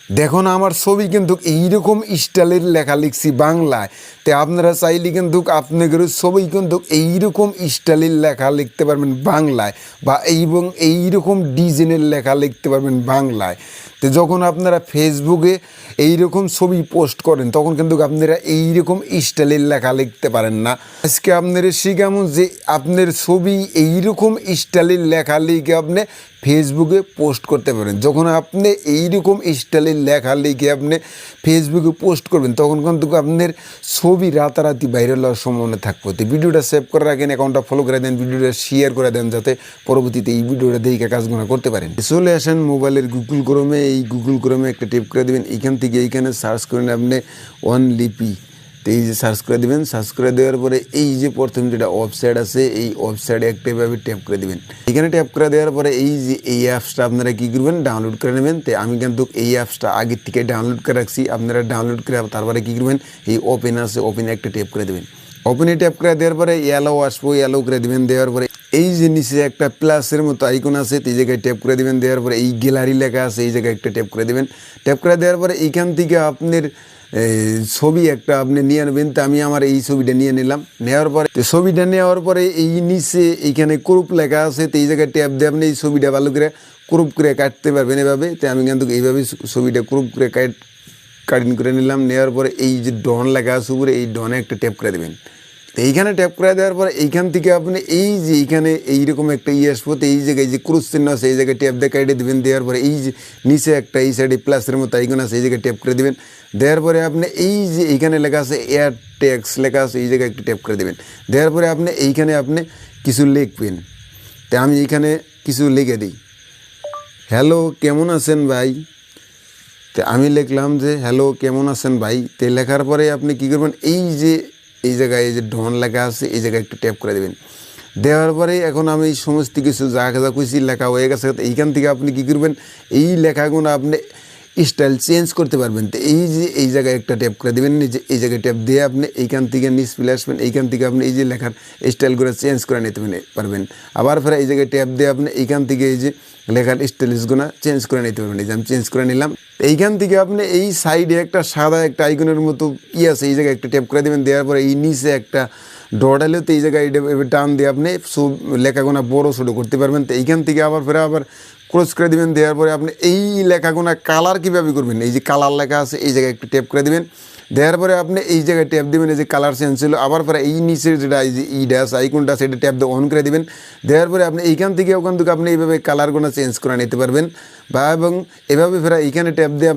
দেখুন আমার ছবি কিন্তু এইরকম স্টাইলের লেখা লিখছি বাংলায়। তো আপনারা চাইলে কিন্তু আপনাদের ছবি কিন্তু এইরকম স্টাইলের লেখা লিখতে পারবেন বাংলায়, বা এবং এইরকম ডিজাইনের লেখা লিখতে পারবেন বাংলায়। তো যখন আপনারা ফেসবুকে এইরকম ছবি পোস্ট করেন তখন কিন্তু আপনারা এইরকম স্টাইলের লেখা লিখতে পারেন না। আজকে আপনারা শিখামু যে আপনার ছবি এইরকম স্টাইলের লেখা লিখে আপনি ফেসবুকে পোস্ট করতে পারেন। যখন আপনি এইরকম স্টাইলের লেখা লিখে আপনি ফেসবুকে পোস্ট করবেন তখন কিন্তু আপনার ছবি রাতারাতি ভাইরাল হওয়ার সম্ভাবনা থাকবে। তো ভিডিওটা সেভ করে রাখেন, অ্যাকাউন্টটা ফলো করে দেন, ভিডিওটা শেয়ার করে দেন যাতে পরবর্তীতে এই ভিডিওটা দেখে কাজগুলো করতে পারেন। চলে আসেন মোবাইলের গুগল ক্রোমে, এই গুগল ক্রোমে একটা টেপ করে দেবেন। এইখান থেকে এইখানে সার্চ করেন আপনি OneLP। তো এই যে সার্চ করে দেবেন, সার্চ করে দেওয়ার পরে এই যে প্রথম যেটা ওয়েবসাইট আছে এই ওয়েবসাইটে একটা এভাবে ট্যাপ করে দেবেন। এখানে ট্যাপ করে দেওয়ার পরে এই যে এই অ্যাপসটা আপনারা কী করবেন, ডাউনলোড করে নেবেন। তো আমি কিন্তু এই অ্যাপসটা আগের থেকে ডাউনলোড করে রাখছি, আপনারা ডাউনলোড করে তারপরে কী করবেন, এই ওপেন আছে ওপেনে একটা ট্যাপ করে দেবেন। ওপেনে ট্যাপ করে দেওয়ার পরে অ্যালো আসবো, অ্যালো করে দেবেন। দেওয়ার পরে এই যে নিচে একটা প্লাসের মতো আইকন আছে এই জায়গায় ট্যাপ করে দেবেন। দেওয়ার পরে এই গ্যালারি লেখা আছে এই জায়গায় একটা ট্যাপ করে দেবেন। ট্যাপ করে দেওয়ার পরে এইখান থেকে আপনার ছবি একটা আপনি নিয়ে নেবেন। তো আমি আমার এই ছবিটা নিয়ে নিলাম। নেওয়ার পরে ছবিটা নেওয়ার পরে এই নিচে এইখানে ক্রপ লেখা আছে তো এই জায়গায় ট্যাপ দিয়ে আপনি এই ছবিটা ভালো করে ক্রপ করে কাটতে পারবেন এভাবে। তো আমি কিন্তু এইভাবে ছবিটা ক্রপ করে কাটিং করে নিলাম। নেওয়ার পরে এই যে ডন লেখা আছে উপরে এই ডনে একটা ট্যাপ করে দেবেন। তো এইখানে ট্যাপ করে দেওয়ার পরে এইখান থেকে আপনি এই যে এইখানে এইরকম একটা আসবো। তো এই জায়গায় যে ক্রুজ চিহ্ন আছে এই জায়গায় ট্যাপ দিয়ে কেটে দেবেন। দেওয়ার পরে এই যে নিচে একটা এই সাইডে প্লাসের মতো আইকন আছে এই জায়গায় ট্যাপ করে দেবেন। দেওয়ার পরে আপনি এই যে এইখানে লেখা আছে এয়ার ট্যাক্স লেখা আছে এই জায়গায় একটু ট্যাপ করে দেবেন। দেওয়ার পরে আপনি এইখানে আপনি কিছু লিখবেন। তো আমি এইখানে কিছু লিখে দিই, হ্যালো কেমন আছেন ভাই। তো আমি লিখলাম যে হ্যালো কেমন আছেন ভাই। তো লেখার পরে আপনি কী করবেন, এই যে এই জায়গায় এই যে ডন লেখা আছে এই জায়গায় একটু ট্যাপ করে দেবেন। দেওয়ার পরে এখন আমি এই সমস্ত কিছু যা যা খুশি লেখা হয়ে গেছে এইখান থেকে আপনি কী করবেন, এই লেখাগুলো আপনি স্টাইল চেঞ্জ করতে পারবেন। তো এই যে এই জায়গায় একটা ট্যাপ করে দেবেন, যে এই জায়গায় ট্যাপ দিয়ে আপনি এইখান থেকে নিচ ফেলে আসবেন। এইখান থেকে আপনি এই যে লেখার স্টাইলগুলো চেঞ্জ করে নিতে পারবেন। আবার ফের এই জায়গায় ট্যাপ দিয়ে আপনি এইখান থেকে এই যে লেখার স্টাইলিশগুলো চেঞ্জ করে নিতে পারবেন। এই যে আমি চেঞ্জ করে নিলাম। এইখান থেকে আপনি এই সাইডে একটা সাদা একটা আইকনের মতো আছে এই জায়গায় একটা ট্যাপ করে দেবেন। দেওয়ার পরে এই নিচে একটা ডট এলেও তো এই জায়গায় টান দিয়ে আপনি সব লেখাগুলো বড়ো ছোটো করতে পারবেন। তো এইখান থেকে আবার ক্রস করে দেবেন। দেওয়ার পরে আপনি এই লেখাগুলো কালার কীভাবে করবেন, এই যে কালার লেখা আছে এই জায়গায় একটু ট্যাপ করে দেবেন। দেওয়ার পরে আপনি এই জায়গায় ট্যাপ দেবেন, এই যে কালার চেঞ্জ ছিল। আবার পরে এই নিচের যেটা এই যে ড্যাশ আইকনটা সেটা ট্যাপ দিয়ে অন করে দেবেন। দেওয়ার পরে আপনি এইখান থেকে ওখান থেকে আপনি এইভাবে কালারগুলো চেঞ্জ করে নিতে পারবেন। বা এবং এভাবে এইখানে ট্যাপ দিয়ে